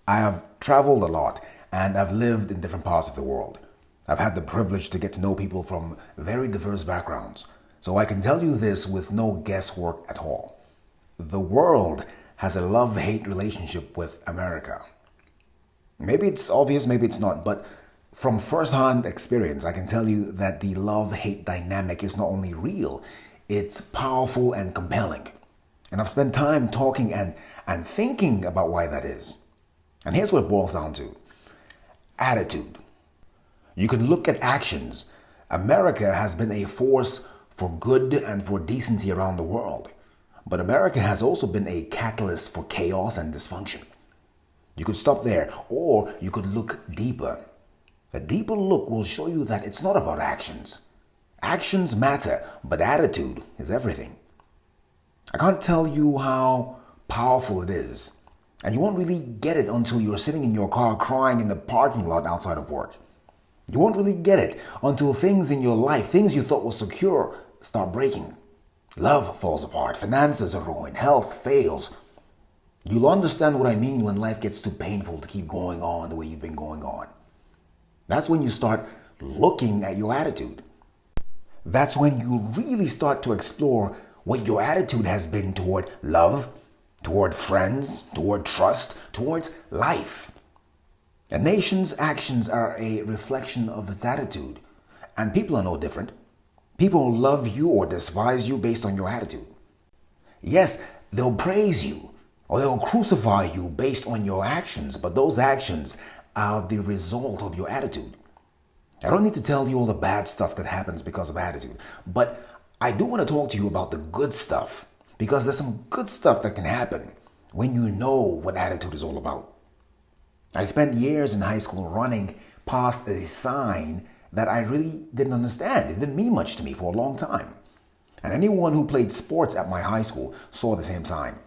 I have traveled a lot and I've lived in different parts of the world. I've had the privilege to get to know people from very diverse backgrounds. So I can tell you this with no guesswork at all. The world has a love-hate relationship with America. Maybe it's obvious, maybe it's not, but from first-hand experience, I can tell you that the love-hate dynamic is not only real, it's powerful and compelling. And I've spent time talking and thinking about why that is. And here's what it boils down to. Attitude. You can look at actions. America has been a force for good and for decency around the world. But America has also been a catalyst for chaos and dysfunction. You could stop there, or you could look deeper. A deeper look will show you that it's not about actions. Actions matter, but attitude is everything. I can't tell you how powerful it is. And you won't really get it until you're sitting in your car crying in the parking lot outside of work. You won't really get it until things in your life, things you thought were secure, start breaking. Love falls apart, finances are ruined, health fails. You'll understand what I mean when life gets too painful to keep going on the way you've been going on. That's when you start looking at your attitude. That's when you really start to explore what your attitude has been toward love, toward friends, toward trust, towards life. A nation's actions are a reflection of its attitude, and people are no different. People love you or despise you based on your attitude. Yes, they'll praise you or they'll crucify you based on your actions, but those actions are the result of your attitude. I don't need to tell you all the bad stuff that happens because of attitude, but I do want to talk to you about the good stuff, because there's some good stuff that can happen when you know what attitude is all about. I spent years in high school running past a sign that I really didn't understand. It didn't mean much to me for a long time. And anyone who played sports at my high school saw the same sign.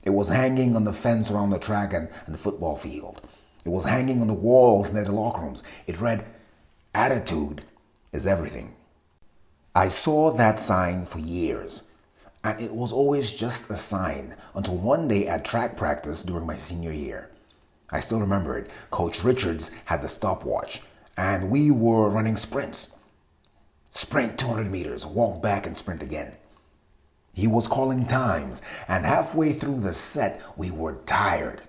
It was hanging on the fence around the track and the football field. It was hanging on the walls near the locker rooms. It read, "Attitude is everything." I saw that sign for years, and it was always just a sign until one day at track practice during my senior year. I still remember it. Coach Richards had the stopwatch, and we were running sprints. Sprint 200 meters, walk back and sprint again. He was calling times, and halfway through the set, we were tired.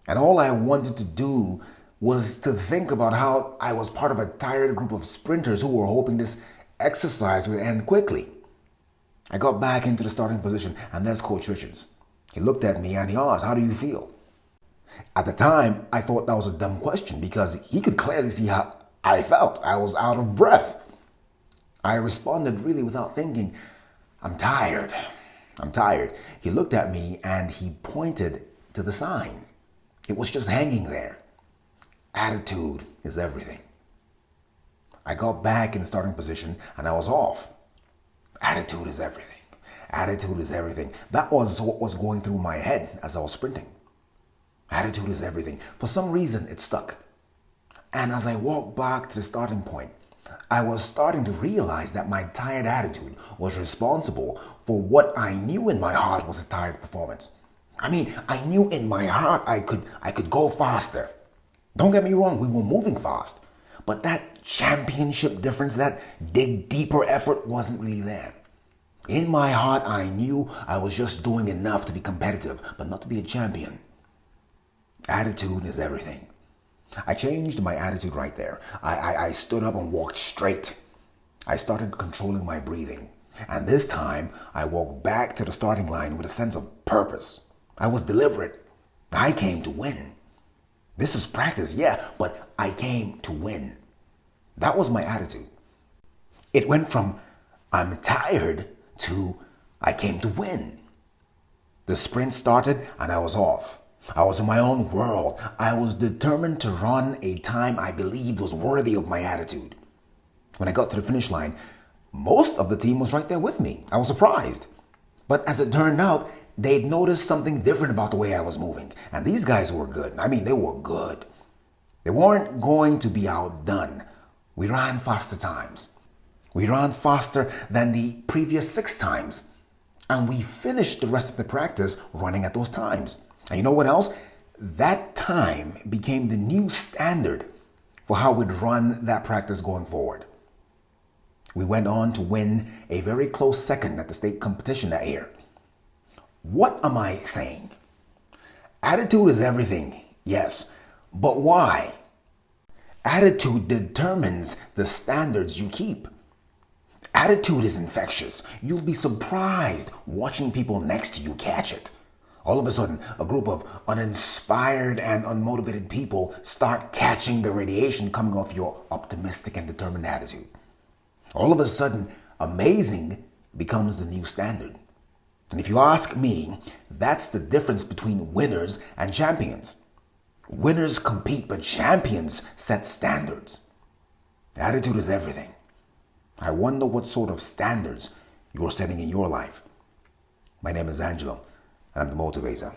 And all I wanted to do was to think about how I was part of a tired group of sprinters who were hoping this exercise would end quickly. I got back into the starting position, and there's Coach Richards. He looked at me and he asked, "How do you feel?" At the time, I thought that was a dumb question because he could clearly see how I felt. I was out of breath. I responded really without thinking, "I'm tired. I'm tired." He looked at me and he pointed to the sign. It was just hanging there. Attitude is everything. I got back in the starting position and I was off. Attitude is everything. Attitude is everything. That was what was going through my head as I was sprinting. Attitude is everything. For some reason, it stuck. And as I walked back to the starting point, I was starting to realize that my tired attitude was responsible for what I knew in my heart was a tired performance. I mean, I knew in my heart I could go faster. Don't get me wrong, we were moving fast. But that championship difference, that dig deeper effort wasn't really there. In my heart, I knew I was just doing enough to be competitive, but not to be a champion. Attitude is everything. I changed my attitude right there. I stood up and walked straight. I started controlling my breathing. And this time, I walked back to the starting line with a sense of purpose. I was deliberate. I came to win. This was practice, yeah, but I came to win. That was my attitude. It went from "I'm tired" to "I came to win." The sprint started and I was off. I was in my own world. I was determined to run a time I believed was worthy of my attitude. When I got to the finish line, most of the team was right there with me. I was surprised. But as it turned out, they'd noticed something different about the way I was moving. And these guys were good. I mean, they were good. They weren't going to be outdone. We ran faster times. We ran faster than the previous 6 times. And we finished the rest of the practice running at those times. And you know what else? That time became the new standard for how we'd run that practice going forward. We went on to win a very close second at the state competition that year. What am I saying? Attitude is everything, yes, but why? Attitude determines the standards you keep. Attitude is infectious. You'll be surprised watching people next to you catch it. All of a sudden, a group of uninspired and unmotivated people start catching the radiation coming off your optimistic and determined attitude. All of a sudden, amazing becomes the new standard. And if you ask me, that's the difference between winners and champions. Winners compete, but champions set standards. Attitude is everything. I wonder what sort of standards you're setting in your life. My name is Angelo, and I'm the motivator.